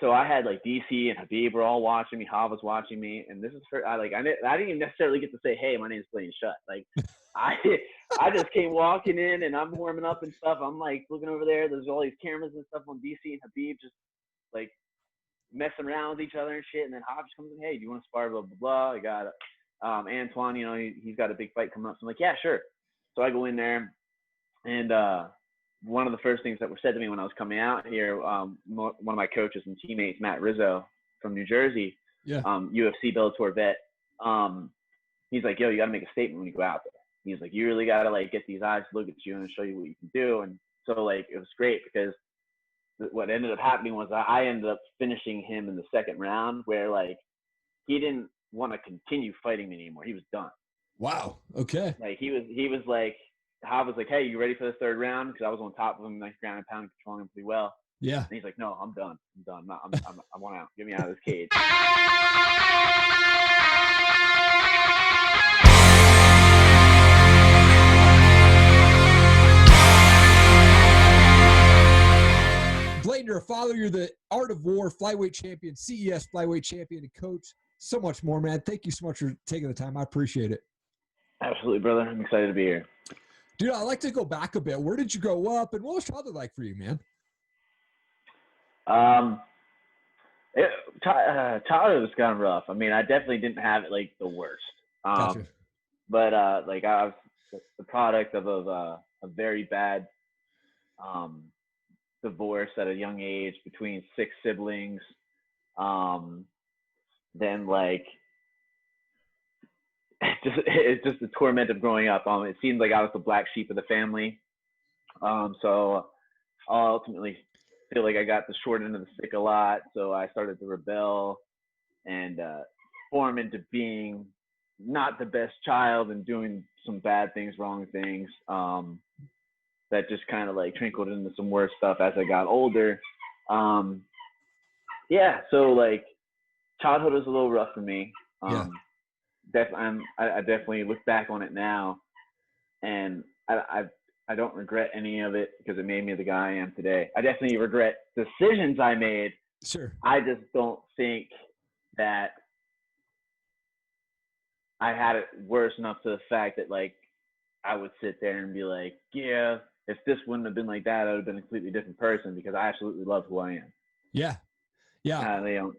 so I had like DC and Khabib were all watching me. Hav was watching me, and this is I didn't even necessarily get to say, "Hey, my name is Blaine Shutt." Like, I just came walking in and I'm warming up and stuff. I'm like looking over there. There's all these cameras and stuff on DC and Khabib just like messing around with each other and shit. And then Hav just comes in, "Hey, do you want to spar? Blah blah blah." I got Antoine. You know, he's got a big fight coming up. So I'm like, "Yeah, sure." So I go in there, and one of the first things that were said to me when I was coming out here, one of my coaches and teammates, Matt Rizzo from New Jersey, UFC Bellator vet, he's like, "Yo, you got to make a statement when you go out there." He's like, "You really got to like get these eyes to look at you and show you what you can do." And so like it was great because what ended up happening was I ended up finishing him in the second round where like he didn't want to continue fighting me anymore. He was done. Wow. Okay. Like he was like, I was like, "Hey, you ready for the third round?" Because I was on top of him, like ground and pound, controlling him pretty well. Yeah. And he's like, "No, I'm done. I want out. Get me out of this cage." Blaine, you're a father. You're the Art of War Flyweight Champion, CES Flyweight Champion, and coach. So much more, man. Thank you so much for taking the time. I appreciate it. Absolutely, brother. I'm excited to be here. Dude, I'd like to go back a bit. Where did you grow up, and what was childhood like for you, man? Childhood was kind of rough. I mean, I definitely didn't have it like the worst. Gotcha. But like I was the product of a very bad divorce at a young age between 6 siblings. Then like it's just the torment of growing up. It seemed like I was the black sheep of the family. So I ultimately feel like I got the short end of the stick a lot. So I started to rebel and form into being not the best child and doing some bad things, wrong things. That just kind of like trickled into some worse stuff as I got older. Yeah, so like childhood was a little rough for me. I definitely look back on it now, and I don't regret any of it because it made me the guy I am today. I definitely regret decisions I made. Sure. I just don't think that I had it worse enough to the fact that like I would sit there and be like, yeah, if this wouldn't have been like that, I would have been a completely different person because I absolutely love who I am. Yeah. Yeah. They don't.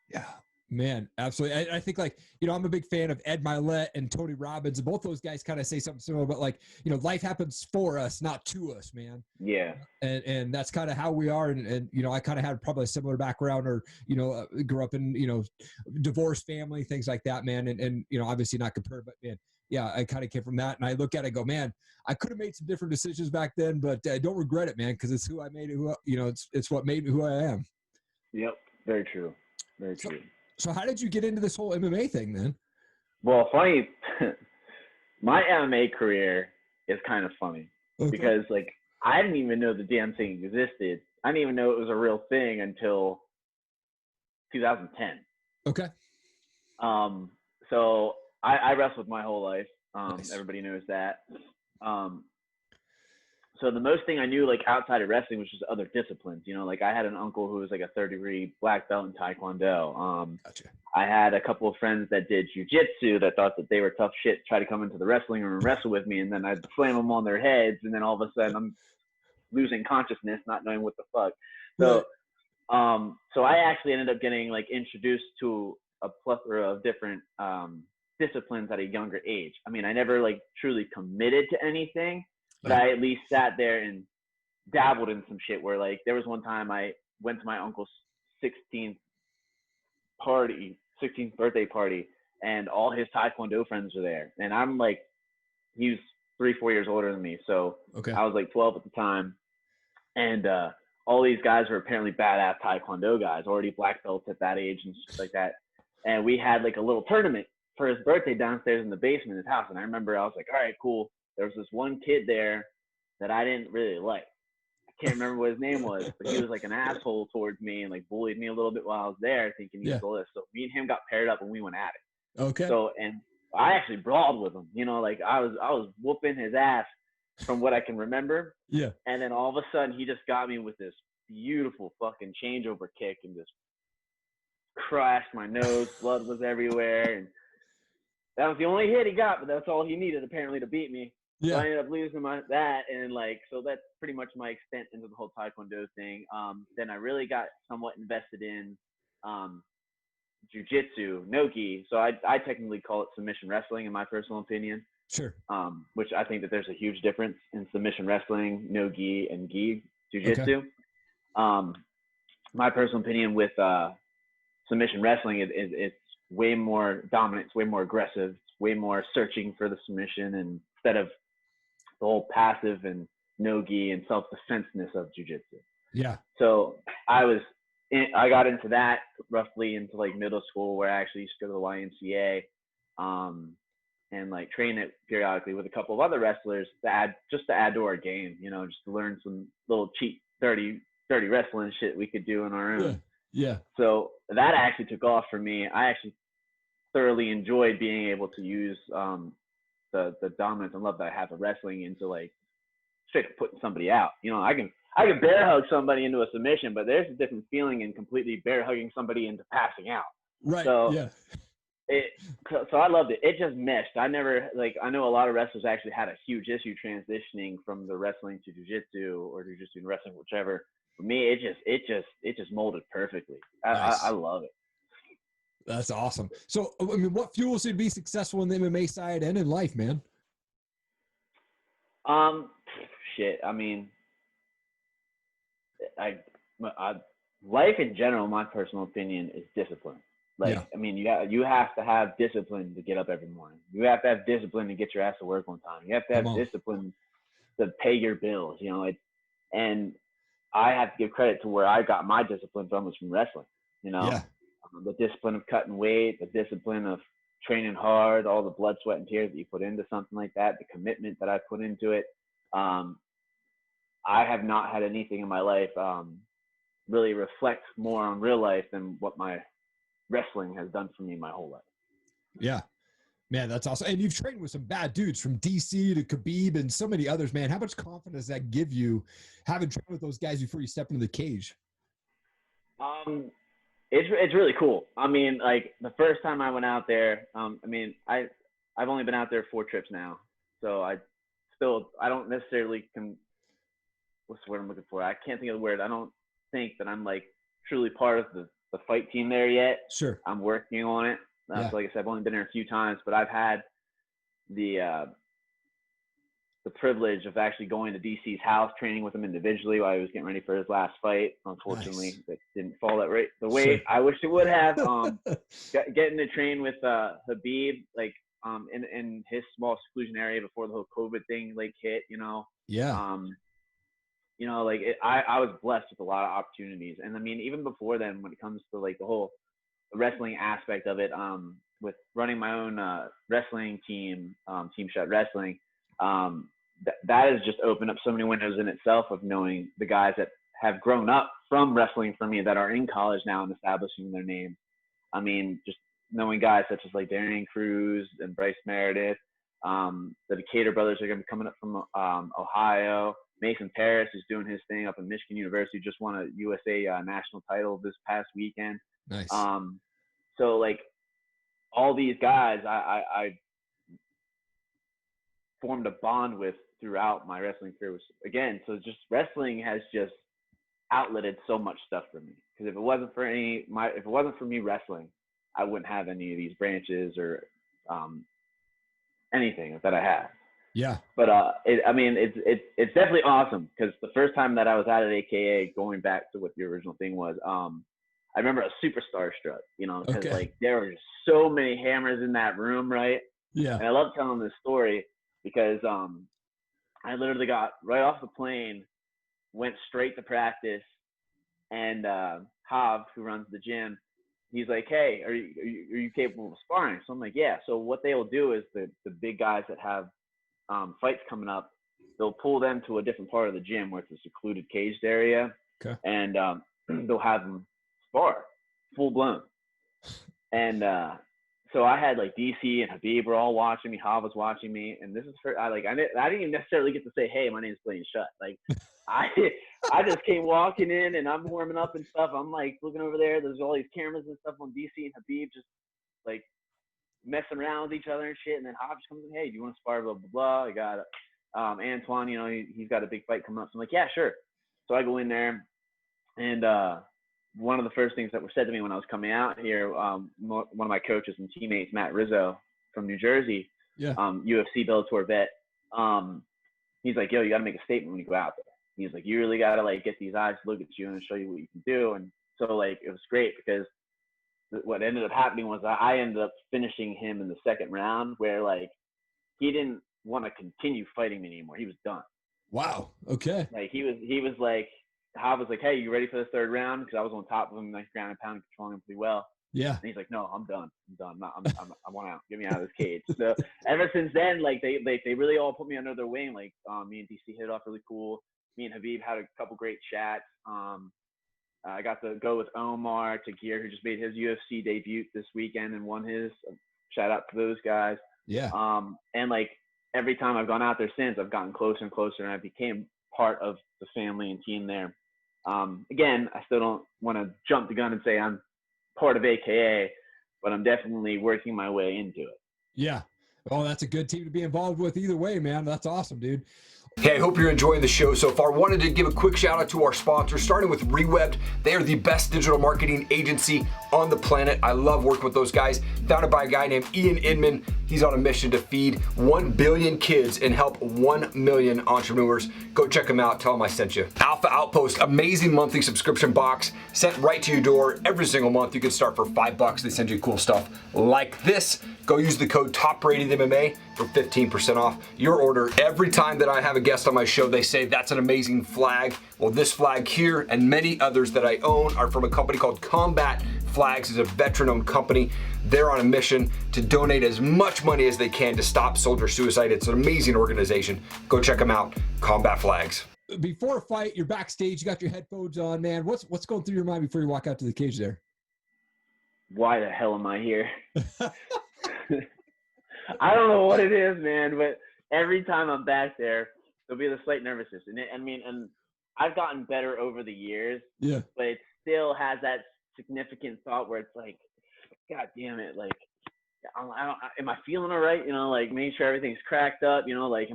Yeah. Man, absolutely. I think like, you know, I'm a big fan of Ed Milet and Tony Robbins, and both those guys kind of say something similar, but like, you know, life happens for us, not to us, man. Yeah. And that's kind of how we are. And, you know, I kind of had probably a similar background or, you know, grew up in, you know, divorced family, things like that, man. And, you know, obviously not compared, but man, yeah, I kind of came from that. And I look at it and go, man, I could have made some different decisions back then, but I don't regret it, man. Cause it's who I made it, you know, it's what made me who I am. Yep. Very true. Very true. So how did you get into this whole MMA thing, man? Well, funny, my MMA career is kind of funny because, like, I didn't even know the damn thing existed. I didn't even know it was a real thing until 2010. Okay. So I wrestled my whole life. Nice. Everybody knows that. So the most thing I knew, like, outside of wrestling was just other disciplines. You know, like, I had an uncle who was, like, a third-degree black belt in Taekwondo. Gotcha. I had a couple of friends that did Jiu Jitsu that thought that they were tough shit, try to come into the wrestling room and wrestle with me, and then I'd slam them on their heads, and then all of a sudden I'm losing consciousness, not knowing what the fuck. So, so I actually ended up getting, like, introduced to a plethora of different disciplines at a younger age. I mean, I never, like, truly committed to anything. But I at least sat there and dabbled in some shit where, like, there was one time I went to my uncle's 16th birthday party, and all his Taekwondo friends were there. And I'm like, he was 3-4 years older than me. So I was like 12 at the time. And all these guys were apparently badass Taekwondo guys, already black belts at that age and stuff like that. And we had like a little tournament for his birthday downstairs in the basement of his house. And I remember I was like, all right, cool. There was this one kid there that I didn't really like. I can't remember what his name was, but he was like an asshole towards me and like bullied me a little bit while I was there thinking he was all this. So me and him got paired up and we went at it. Okay. So, and I actually brawled with him, you know, like I was whooping his ass from what I can remember. Yeah. And then all of a sudden he just got me with this beautiful fucking changeover kick and just crashed my nose. Blood was everywhere. And that was the only hit he got, but that's all he needed apparently to beat me. Yeah. So I ended up losing that, and like, so that's pretty much my extent into the whole Taekwondo thing. Then I really got somewhat invested in Jiu Jitsu, no-gi. So I technically call it submission wrestling in my personal opinion. Sure. Which I think that there's a huge difference in submission wrestling, no-gi, and gi Jiu Jitsu. Okay. My personal opinion with submission wrestling, it's way more dominant, it's way more aggressive, it's way more searching for the submission, and instead of the whole passive and no-gi and self-defenseness of jiu-jitsu. Yeah. So I got into that roughly into like middle school, where I actually used to go to the YMCA and like train it periodically with a couple of other wrestlers to add to our game, you know, just to learn some little cheap, dirty wrestling shit we could do on our own. Yeah. So that actually took off for me. I actually thoroughly enjoyed being able to use the dominance and love that I have of wrestling into like straight up putting somebody out. You know, I can bear hug somebody into a submission, but there's a different feeling in completely bear hugging somebody into passing out. Right. So yeah. So I loved it. It just meshed. I know a lot of wrestlers actually had a huge issue transitioning from the wrestling to jiu-jitsu or jiu-jitsu and wrestling, whichever. For me, it just molded perfectly. Nice. I love it. That's awesome. So, I mean, what fuels you to be successful in the MMA side and in life, man? Shit. I mean, life in general, my personal opinion, is discipline. Like, yeah. I mean, you have to have discipline to get up every morning. You have to have discipline to get your ass to work on time. You have to have discipline to pay your bills, you know. And I have to give credit to where I got my discipline from was from wrestling, you know. Yeah. The discipline of cutting weight, the discipline of training hard, all the blood, sweat, and tears that you put into something like that, the commitment that I put into it. I have not had anything in my life really reflect more on real life than what my wrestling has done for me my whole life. Yeah, man, that's awesome. And you've trained with some bad dudes from DC to Khabib and so many others, man. How much confidence does that give you having trained with those guys before you step into the cage? It's really cool. I mean, like the first time I went out there, I mean, I've only been out there 4 trips now, so I don't necessarily what's the word I'm looking for? I can't think of the word. I don't think that I'm like truly part of the fight team there yet. Sure. I'm working on it. So like I said, I've only been there a few times, but I've had the privilege of actually going to DC's house, training with him individually while he was getting ready for his last fight. Unfortunately, That didn't fall out right the way I wish it would have. Getting to train with Khabib, like in his small seclusion area before the whole COVID thing like hit, you know. Yeah. You know, like I was blessed with a lot of opportunities, and I mean, even before then, when it comes to like the whole wrestling aspect of it, with running my own wrestling team, Team Shutt Wrestling. That has just opened up so many windows in itself of knowing the guys that have grown up from wrestling for me that are in college now and establishing their name. I mean, just knowing guys such as like Darian Cruz and Bryce Meredith. The Decatur brothers are going to be coming up from Ohio. Mason Paris is doing his thing up in Michigan University, just won a USA national title this past weekend. Nice. So like all these guys I formed a bond with throughout my wrestling career. Again, so just wrestling has just outletted so much stuff for me. Because if it wasn't for me wrestling, I wouldn't have any of these branches or anything that I have. Yeah. But it's definitely awesome, because the first time that I was at AKA, going back to what the original thing was, I remember I was super starstruck, you know, because like there were so many hammers in that room, right? Yeah. And I love telling this story because I literally got right off the plane, went straight to practice, and Hav, who runs the gym, he's like, "Hey, are you capable of sparring?" So I'm like, "Yeah." So what they will do is the big guys that have fights coming up, they'll pull them to a different part of the gym where it's a secluded caged area, and they'll have them spar full blown. And so I had like DC and Khabib were all watching me. Hav was watching me, and this is I didn't even necessarily get to say, "Hey, my name's Blaine Shutt." Like, I just came walking in, and I'm warming up and stuff. I'm like looking over there. There's all these cameras and stuff on DC and Khabib, just like messing around with each other and shit. And then Hav just comes in, "Hey, do you want to spar?" Blah blah blah. I got Antoine. You know, he's got a big fight coming up. So I'm like, "Yeah, sure." So I go in there, and one of the first things that were said to me when I was coming out here, one of my coaches and teammates, Matt Rizzo from New Jersey, UFC Bellator vet, he's like, "Yo, you got to make a statement when you go out there." He's like, "You really got to like get these eyes to look at you and show you what you can do." And so like it was great because what ended up happening was I ended up finishing him in the second round where like he didn't want to continue fighting me anymore. He was done. Wow. Okay. Like he was like, I was like, "Hey, you ready for the third round?" Because I was on top of him, like ground and pound, controlling him pretty well. Yeah. And he's like, "No, I'm done. I want out. Get me out of this cage." So ever since then, like they really all put me under their wing. Like me and DC hit it off really cool. Me and Khabib had a couple great chats. I got to go with Omar Tagir, who just made his UFC debut this weekend and won his. Shout out to those guys. Yeah. And like every time I've gone out there since, I've gotten closer and closer, and I became part of the family and team there. Again, I still don't want to jump the gun and say I'm part of AKA, but I'm definitely working my way into it. Yeah. Oh, that's a good team to be involved with either way, man. That's awesome, dude. Hey, I hope you're enjoying the show so far. Wanted to give a quick shout out to our sponsors, starting with Rewebbed. They are the best digital marketing agency on the planet. I love working with those guys. Founded by a guy named Ian Inman. He's on a mission to feed 1 billion kids and help 1 million entrepreneurs. Go check them out. Tell them I sent you. Alpha Outpost, amazing monthly subscription box sent right to your door every single month. You can start for $5. They send you cool stuff like this. Go use the code TOPRATEDMMA for 15% off your order. Every time that I have a guest on my show, they say that's an amazing flag. Well, this flag here and many others that I own are from a company called Combat Flags. It's a veteran-owned company. They're on a mission to donate as much money as they can to stop soldier suicide. It's an amazing organization. Go check them out, Combat Flags. Before a fight, you're backstage, you got your headphones on, man. What's going through your mind before you walk out to the cage there? Why the hell am I here? I don't know what it is, man, but every time I'm back there, there'll be the slight nervousness. And I've gotten better over the years, but it still has that significant thought where it's like, God damn it, like, am I feeling all right? You know, like, making sure everything's cracked up, you know, like,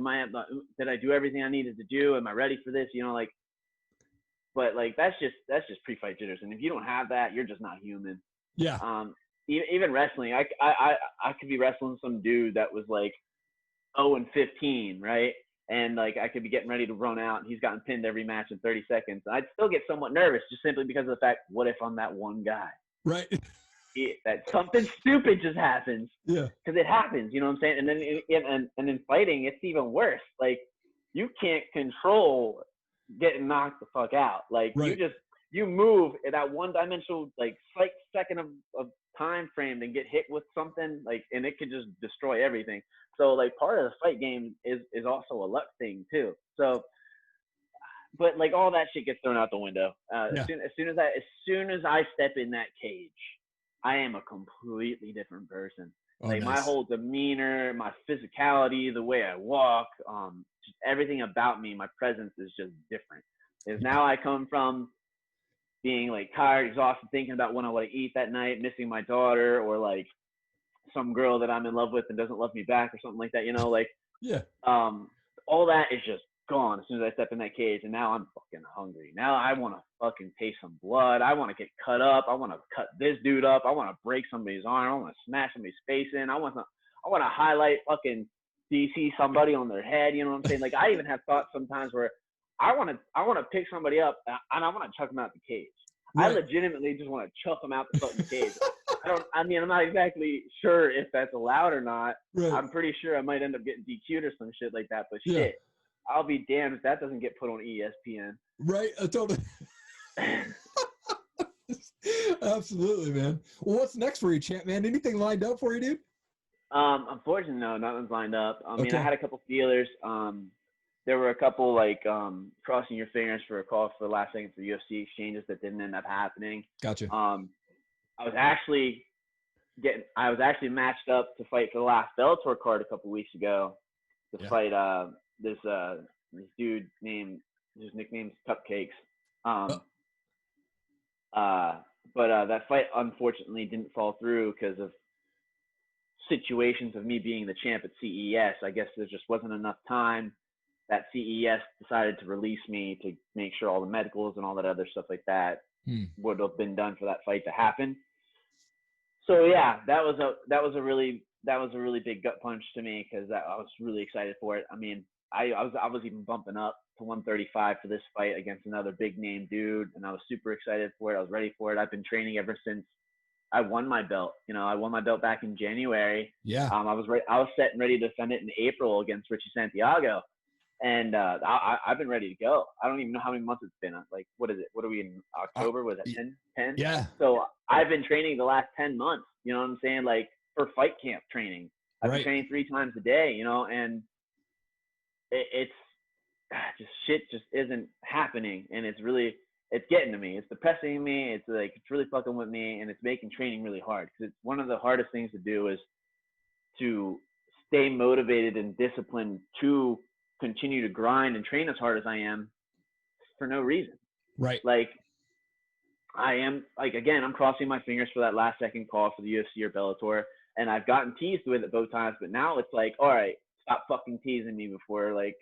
did I do everything I needed to do? Am I ready for this? You know, like, but like, that's just pre-fight jitters. And if you don't have that, you're just not human. Yeah. Even wrestling, I could be wrestling some dude that was like 0-15, right? And like I could be getting ready to run out, and he's gotten pinned every match in 30 seconds. I'd still get somewhat nervous just simply because of the fact, what if I'm that one guy? Right. That something stupid just happens. Yeah. Because it happens, you know what I'm saying? And then and in fighting, it's even worse. Like you can't control getting knocked the fuck out. Like you move in that one-dimensional like slight second of time frame and get hit with something like, and it could just destroy everything. So like part of the fight game is also a luck thing too. So, but like all that shit gets thrown out the window. As soon as I step in that cage, I am a completely different person. Like my whole demeanor, my physicality, the way I walk, just everything about me, my presence is just different. Because now I come from being like tired, exhausted, thinking about when I want to eat that night, missing my daughter, or like some girl that I'm in love with and doesn't love me back or something like that, you know, like, all that is just gone as soon as I step in that cage. And now I'm fucking hungry. Now I want to fucking taste some blood. I want to get cut up. I want to cut this dude up. I want to break somebody's arm. I want to smash somebody's face in. I want to highlight fucking DC somebody on their head. You know what I'm saying? Like I even have thoughts sometimes where I want to pick somebody up and I want to chuck them out the cage. Right. I legitimately just want to chuck them out the fucking cage. I'm not exactly sure if that's allowed or not. Right. I'm pretty sure I might end up getting DQ'd or some shit like that. But shit, I'll be damned if that doesn't get put on ESPN. Right. I totally. Absolutely, man. Well, what's next for you, champ, man? Anything lined up for you, dude? Unfortunately, no, nothing's lined up. I mean, I had a couple feelers. There were a couple like crossing your fingers for a call for the last second for UFC exchanges that didn't end up happening. Gotcha. I was actually I was actually matched up to fight for the last Bellator card a couple weeks ago to fight this dude named, his nickname's Cupcakes. But that fight unfortunately didn't fall through because of situations of me being the champ at CES. I guess there just wasn't enough time. That CES decided to release me to make sure all the medicals and all that other stuff like that would have been done for that fight to happen. So yeah, that was a really big gut punch to me, because I was really excited for it. I mean, I was even bumping up to 135 for this fight against another big name dude, and I was super excited for it. I was ready for it. I've been training ever since I won my belt. I won my belt back in January. Yeah. I was set and ready to defend it in April against Richie Santiago. And I've been ready to go. I don't even know how many months it's been. Like, what is it? What are we in October? Was it 10? Yeah. So I've been training the last 10 months, you know what I'm saying? Like, for fight camp training. I've been training 3 times a day, and it's just shit just isn't happening. And it's getting to me. It's depressing me. It's like, it's really fucking with me, and it's making training really hard. Because it's one of the hardest things to do is to stay motivated and disciplined to continue to grind and train as hard as I am for no reason. Right. Like, I am, like, again, I'm crossing my fingers for that last second call for the UFC or Bellator, and I've gotten teased with it both times, but now it's like, all right, stop fucking teasing me before like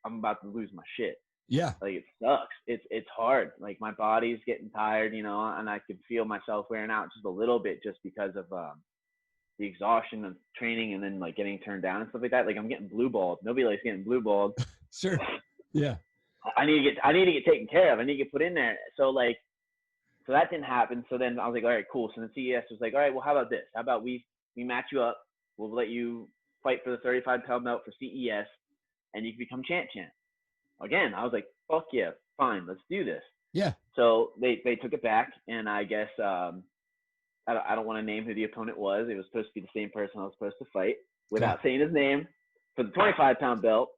I'm about to lose my shit. Yeah. Like, it sucks. It's hard. Like, my body's getting tired, and I can feel myself wearing out just a little bit just because of the exhaustion of training and then like getting turned down and stuff like that. Like, I'm getting blue balled. Nobody likes getting blue balled. Sure. Yeah. I need to get taken care of. I need to get put in there. So that didn't happen. So then I was like, all right, cool. So then CES was like, all right, well, how about this? How about we match you up? We'll let you fight for the 35-pound belt for CES, and you can become champ. Again, I was like, fuck yeah, fine, let's do this. Yeah. So they took it back, and I guess I don't want to name who the opponent was. It was supposed to be the same person I was supposed to fight without saying his name for the 25-pound belt.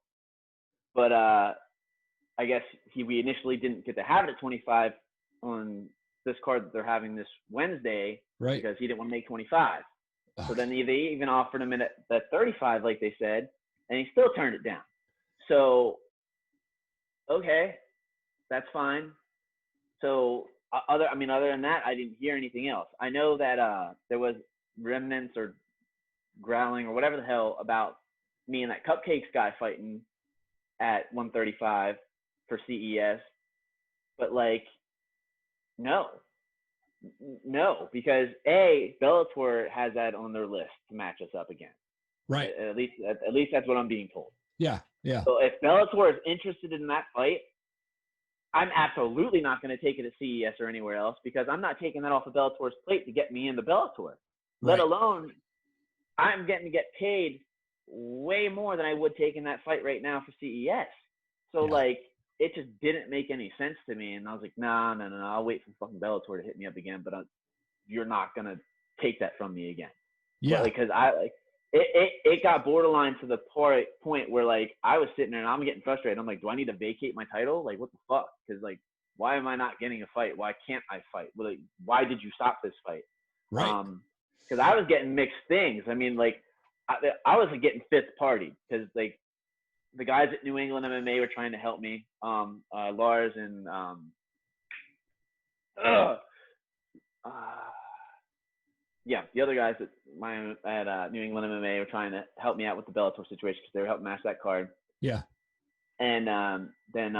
But I guess we initially didn't get to have it at 25 on this card that they're having this Wednesday, right? Because he didn't want to make 25. So then they even offered him at 35, like they said, and he still turned it down. So, okay, that's fine. So other than that, I didn't hear anything else. I know that there was remnants or growling or whatever the hell about me and that Cupcakes guy fighting at 135 for CES, but like, no, because Bellator has that on their list to match us up again. Right. At least that's what I'm being told. Yeah. Yeah. So if Bellator is interested in that fight, I'm absolutely not going to take it at CES or anywhere else, because I'm not taking that off of Bellator's plate to get me in the Bellator. Let alone, I'm getting to get paid way more than I would taking that fight right now for CES. So like, it just didn't make any sense to me. And I was like, no, I'll wait for fucking Bellator to hit me up again, but you're not going to take that from me again. Yeah. Because it got borderline to the point where like I was sitting there and I'm getting frustrated. I'm like, do I need to vacate my title? Like, what the fuck? Because like, why am I not getting a fight? Why can't I fight? Well, like, why did you stop this fight? Right. Because I was getting mixed things. I mean, like, I was getting fifth party because like the guys at New England MMA were trying to help me. Lars and the other guys at New England MMA were trying to help me out with the Bellator situation because they were helping match that card. Yeah. And then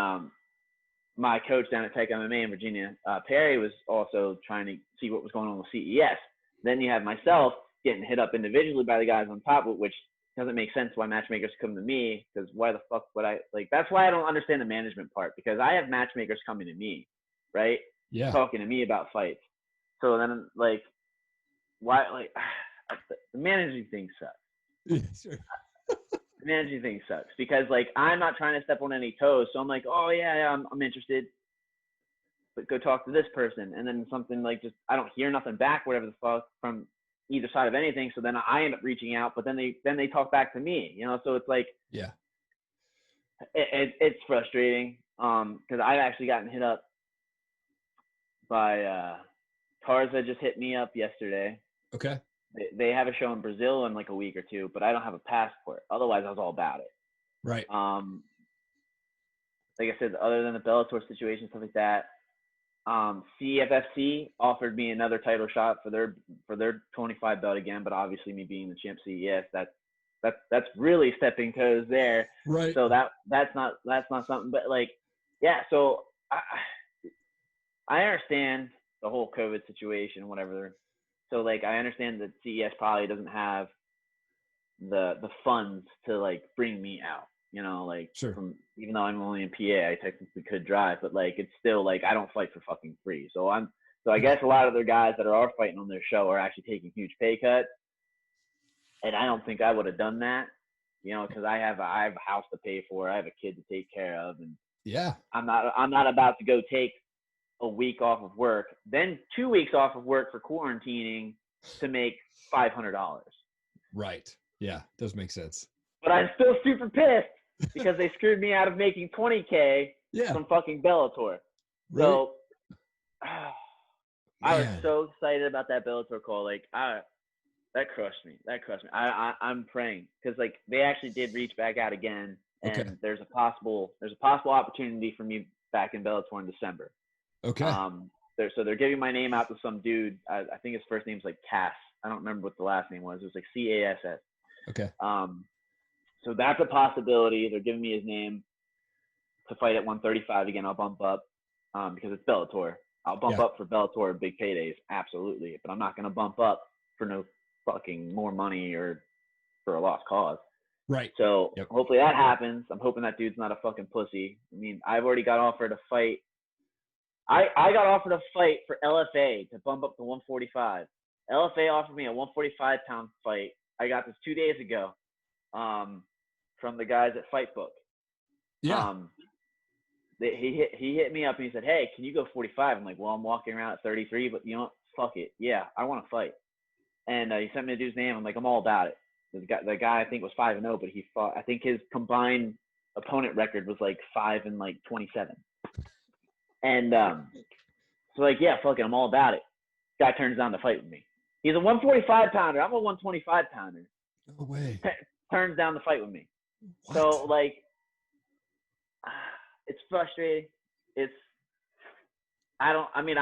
my coach down at Tech MMA in Virginia, Perry, was also trying to see what was going on with CES. Then you have myself getting hit up individually by the guys on top, which doesn't make sense why matchmakers come to me, because why the fuck would I, like, that's why I don't understand the management part, because I have matchmakers coming to me, right? Yeah. Talking to me about fights. So then, like, why, like, the managing thing sucks. Yeah, sure. The managing thing sucks because, like, I'm not trying to step on any toes. So I'm like, oh, yeah, I'm interested. But go talk to this person. And then something like just, I don't hear nothing back, whatever the fuck, from either side of anything. So then I end up reaching out, but then they talk back to me, you know? So it's like, yeah, it's frustrating. Cause I've actually gotten hit up by, Tarza just hit me up yesterday. Okay. They have a show in Brazil in like a week or two, but I don't have a passport. Otherwise, I was all about it. Right. Like I said, other than the Bellator situation, stuff like that, CFFC offered me another title shot for their 25 belt again. But obviously, me being the champ CES, that's really stepping toes there. Right. So that's not something. But like, yeah. So I understand the whole COVID situation, whatever. So like, I understand that CES probably doesn't have the funds to like bring me out. You know, like, sure. Even though I'm only in PA, I technically could drive, but like, it's still like, I don't fight for fucking free. So I guess a lot of the guys that are fighting on their show are actually taking huge pay cuts. And I don't think I would have done that, you know, cause I have a house to pay for. I have a kid to take care of. And yeah, I'm not about to go take a week off of work, then 2 weeks off of work for quarantining to make $500. Right. Yeah. Does make sense. But I'm still super pissed because they screwed me out of making $20K from fucking Bellator. Right. So I was so excited about that Bellator call. Like, that crushed me. I'm praying because like they actually did reach back out again, and there's a possible opportunity for me back in Bellator in December. Okay. They're giving my name out to some dude. I think his first name's like Cass. I don't remember what the last name was. It was like CASS. Okay. So that's a possibility. They're giving me his name to fight at 135 again. I'll bump up because it's Bellator. I'll bump up for Bellator big paydays, absolutely. But I'm not going to bump up for no fucking more money or for a lost cause. Right. So hopefully that happens. I'm hoping that dude's not a fucking pussy. I mean, I've already got offered a fight. I got offered a fight for LFA to bump up to 145. LFA offered me a 145-pound fight. I got this 2 days ago. From the guys at Fightbook. Yeah. He hit me up and he said, "Hey, can you go 45?" I'm like, "Well, I'm walking around at 33, but you know what? Fuck it. Yeah, I want to fight." And he sent me the dude's name. I'm like, I'm all about it. The guy I think was 5-0, but he fought. I think his combined opponent record was like 5-27. And so like, yeah, fuck it, I'm all about it. Guy turns down to fight with me. He's a 145 pounder. I'm a 125 pounder. No way. Turns down the fight with me. What? So like, it's frustrating. I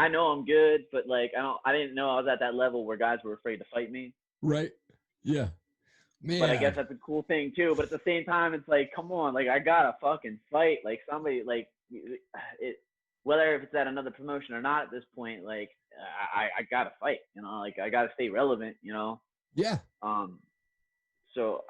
know I'm good, but like, I didn't know I was at that level where guys were afraid to fight me. Right. Yeah. Man. But I guess that's a cool thing too. But at the same time, it's like, come on, like I gotta fucking fight. Like somebody, like whether if it's at another promotion or not at this point, like I gotta fight. You know, like I gotta stay relevant. You know. Yeah. So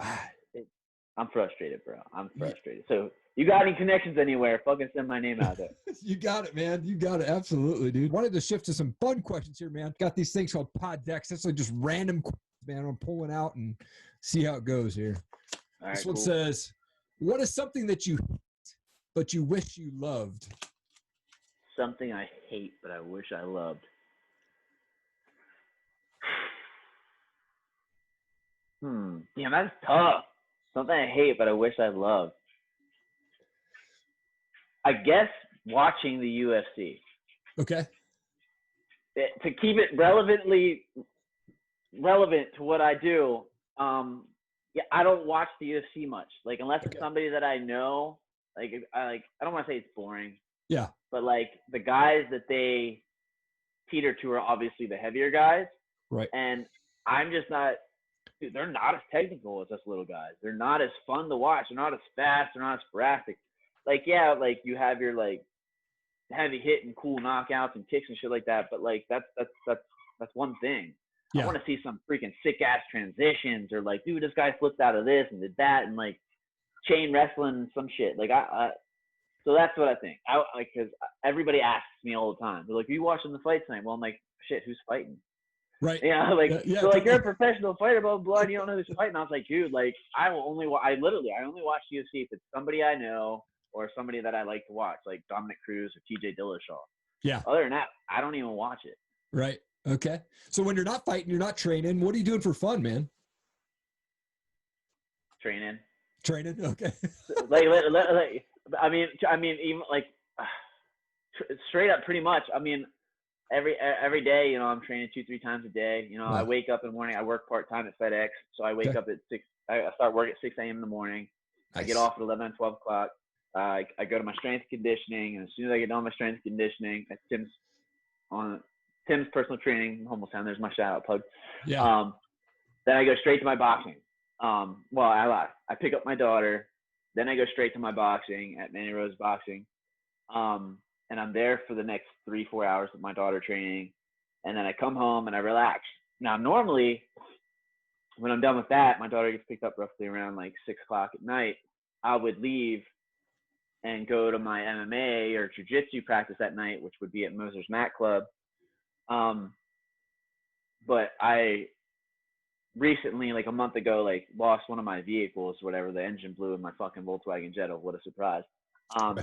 I'm frustrated, bro. I'm frustrated. So you got any connections anywhere? Fucking send my name out there. You got it, man. You got it. Absolutely, dude. Wanted to shift to some fun questions here, man. Got these things called pod decks. That's like just random questions, man. I'm pulling out and see how it goes here. All right, this one says, what is something that you hate but you wish you loved? Something I hate but I wish I loved. Damn, that's tough. Something I hate but I wish I loved. I guess watching the UFC. Okay. To keep it relevant to what I do, I don't watch the UFC much. Like unless it's somebody that I know. I don't want to say it's boring. Yeah. But like the guys that they teeter to are obviously the heavier guys. Right. And I'm just not. Dude, they're not as technical as us little guys. They're not as fun to watch. They're not as fast. They're not as sporadic. Like, yeah, like you have your like heavy hit and cool knockouts and kicks and shit like that. But like that's one thing. Yeah. I want to see some freaking sick ass transitions or like, dude, this guy flipped out of this and did that and like chain wrestling and some shit. Like so that's what I think. Because everybody asks me all the time. They're like, "Are you watching the fight tonight?" Well, I'm like, shit, who's fighting? Right. Yeah, like so like you're a professional fighter, blah, blah, blah, and you don't know who's fighting. I was like, dude, like I only watch UFC if it's somebody I know or somebody that I like to watch, like Dominic Cruz or TJ Dillashaw. Yeah. Other than that, I don't even watch it. Right. Okay. So when you're not fighting, you're not training, what are you doing for fun, man? Training. Okay. I mean, even like straight up, pretty much. I mean, every day, you know, I'm training 2-3 times a day. You know, Wow. I wake up in the morning. I work part-time at FedEx. So I wake up at 6. I start work at 6 a.m. in the morning. Nice. I get off at 11, 12 o'clock. I go to my strength conditioning. And as soon as I get done with my strength conditioning, at Tim's personal training, Homelstown, there's my shout out plug. Yeah. Then I go straight to my boxing. Well, I lied. I pick up my daughter. Then I go straight to my boxing at Manny Rose Boxing. And I'm there for the next 3-4 hours of my daughter training. And then I come home and I relax. Now, normally, when I'm done with that, my daughter gets picked up roughly around like 6 o'clock at night. I would leave and go to my MMA or Jiu Jitsu practice at night, which would be at Moser's Mat Club. But I recently, like a month ago, like lost one of my vehicles, whatever. The engine blew in my fucking Volkswagen Jetta. What a surprise.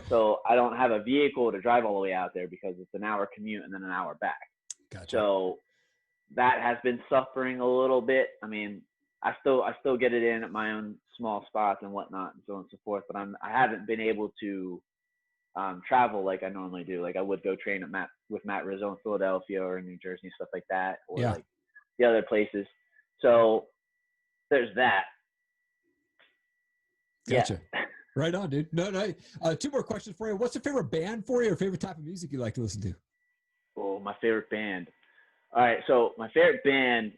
So I don't have a vehicle to drive all the way out there because it's an hour commute and then an hour back. Gotcha. So that has been suffering a little bit. I mean, I still get it in at my own small spots and whatnot and so on and so forth, but I haven't been able to travel like I normally do. Like I would go train with Matt Rizzo in Philadelphia or in New Jersey and stuff like that, or like the other places. So there's that. Gotcha. Yeah. Right on, dude. No. 2 more questions for you. What's your favorite band for you, or favorite type of music you like to listen to? Oh, my favorite band. All right, so my favorite band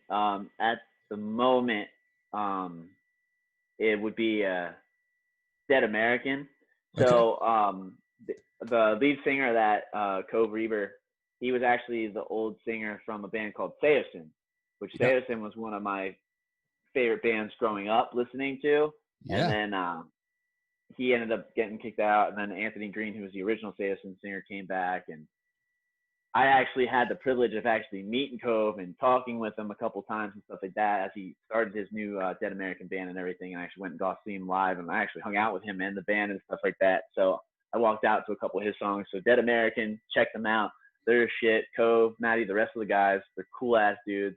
at the moment, it would be Dead American. So the lead singer of that, Cove Reber, he was actually the old singer from a band called Seosin, which Seosin was one of my favorite bands growing up listening to. Yeah. And then he ended up getting kicked out, and then Anthony Green, who was the original Seosin singer, came back, and I actually had the privilege of actually meeting Cove and talking with him a couple times and stuff like that as he started his new Dead American band and everything. And I actually went and got to see him live, and I actually hung out with him and the band and stuff like that. So I walked out to a couple of his songs. So Dead American, check them out. They're shit. Cove, Matty, the rest of the guys, they're cool ass dudes.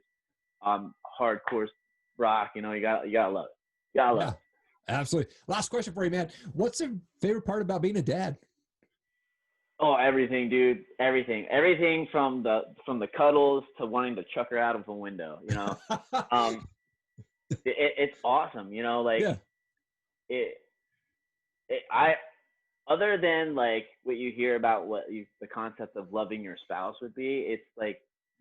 Hardcore rock, you know, you gotta love it. You gotta love it. Absolutely. Last question for you, man. What's your favorite part about being a dad? Oh, everything, dude. Everything from the cuddles to wanting to chuck her out of a window, you know. It's awesome, you know, like I other than like what you hear about the concept of loving your spouse would be, it's like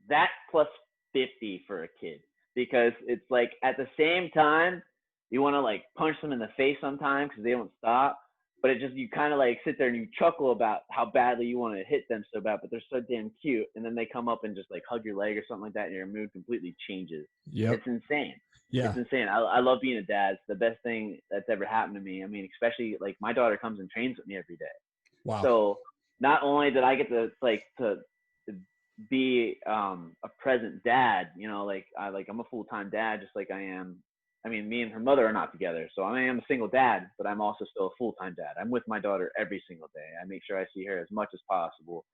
that plus 50 for a kid, because it's like at the same time you want to like punch them in the face sometimes because they don't stop. But it just, you kind of like sit there and you chuckle about how badly you want to hit them so bad, but they're so damn cute. And then they come up and just like hug your leg or something like that, and your mood completely changes. Yeah, it's insane. Yeah, it's insane. I love being a dad. It's the best thing that's ever happened to me. I mean, especially like my daughter comes and trains with me every day. Wow. So not only did I get to be a present dad, you know, like I'm a full-time dad, just like I am. I mean, me and her mother are not together, so I am a single dad, but I'm also still a full-time dad. I'm with my daughter every single day. I make sure I see her as much as possible,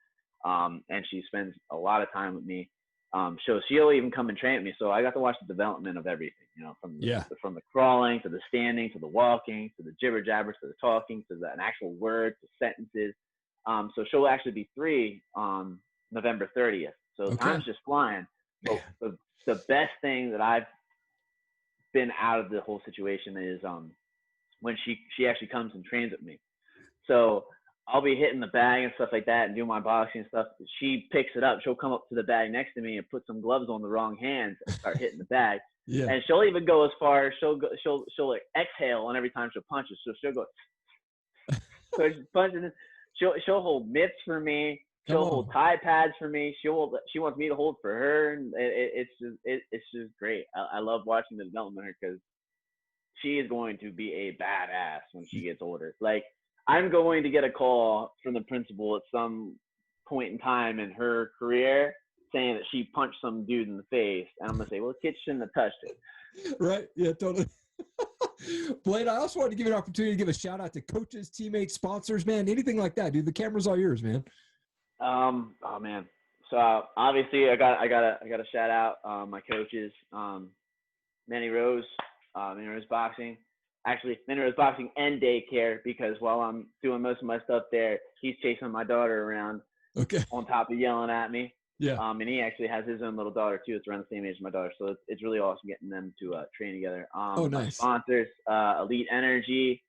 and she spends a lot of time with me. So she'll even come and train with me. So I got to watch the development of everything, you know, from the crawling to the standing to the walking to the jibber jabbers to the talking to an actual word to sentences. So she'll actually be 3 on November 30th. So time's just flying. So the best thing that I've been out of the whole situation is when she actually comes and trains with me. So I'll be hitting the bag and stuff like that and doing my boxing and stuff. She picks it up. She'll come up to the bag next to me and put some gloves on the wrong hands and start hitting the bag. Yeah. And she'll even go as far as she'll like exhale on every time she'll punch it. So she'll go. So she's punching. She'll hold mitts for me. She'll hold Tide pads for me. She wants me to hold for her, and it's just great. I love watching the development of her because she is going to be a badass when she gets older. Like, I'm going to get a call from the principal at some point in time in her career saying that she punched some dude in the face, and I'm gonna say, well, the kid shouldn't have touched it. Right? Yeah, totally. Blaine, I also wanted to give you an opportunity to give a shout out to coaches, teammates, sponsors, man, anything like that, dude. The camera's all yours, man. Oh man. So obviously I gotta shout out my coaches, Manny Rose Boxing. Actually, Manny Rose Boxing and daycare, because while I'm doing most of my stuff there, he's chasing my daughter around on top of yelling at me. Yeah. And he actually has his own little daughter too. It's around the same age as my daughter, so it's really awesome getting them to train together. Oh, nice. My sponsors, Elite Energy,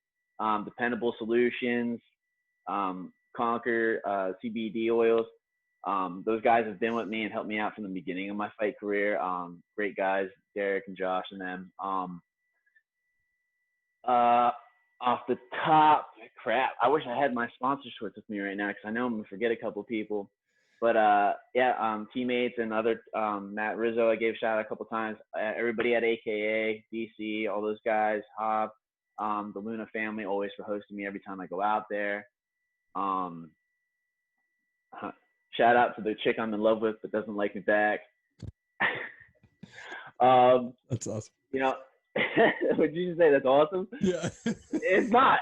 Dependable Solutions, Conquer CBD oils. Those guys have been with me and helped me out from the beginning of my fight career. Great guys, Derek and Josh and them. Off the top, crap, I wish I had my sponsor shorts with me right now because I know I'm gonna forget a couple people. But teammates and other Matt Rizzo, I gave a shout out a couple times. Everybody at AKA, DC, all those guys, Hob, the Luna family, always for hosting me every time I go out there. Shout out to the chick I'm in love with but doesn't like me back. That's awesome. You know, would you say that's awesome? Yeah. It's not.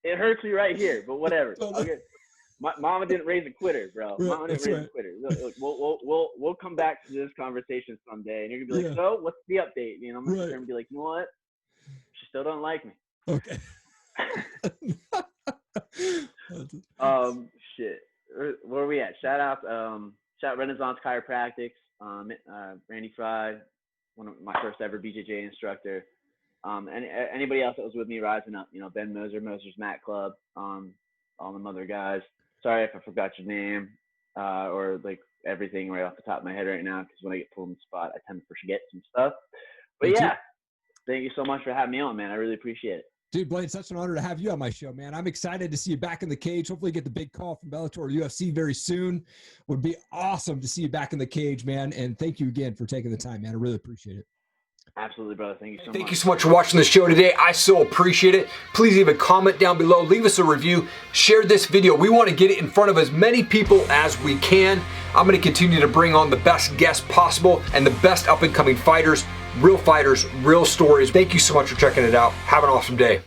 It hurts me right here, but whatever. Okay. My mama didn't raise a quitter, bro. Mama didn't raise a quitter. Look, we'll come back to this conversation someday, and you're gonna be like, so what's the update? You know, I'm gonna be like, you know what? She still don't like me. Okay. Shit. Where are we at? Shout out Renaissance Chiropractic, Randy Fry, one of my first ever BJJ instructor. And anybody else that was with me rising up, you know, Ben Moser's Mat Club, all them other guys. Sorry if I forgot your name, or like everything right off the top of my head right now, because when I get pulled in the spot, I tend to forget some stuff. But thank you so much for having me on, man. I really appreciate it. Dude, Blaine, such an honor to have you on my show, man. I'm excited to see you back in the cage. Hopefully get the big call from Bellator or UFC very soon. Would be awesome to see you back in the cage, man. And thank you again for taking the time, man. I really appreciate it. Absolutely, brother. Thank you so much. Thank you so much for watching the show today. I so appreciate it. Please leave a comment down below. Leave us a review. Share this video. We want to get it in front of as many people as we can. I'm going to continue to bring on the best guests possible and the best up-and-coming fighters, real stories. Thank you so much for checking it out. Have an awesome day.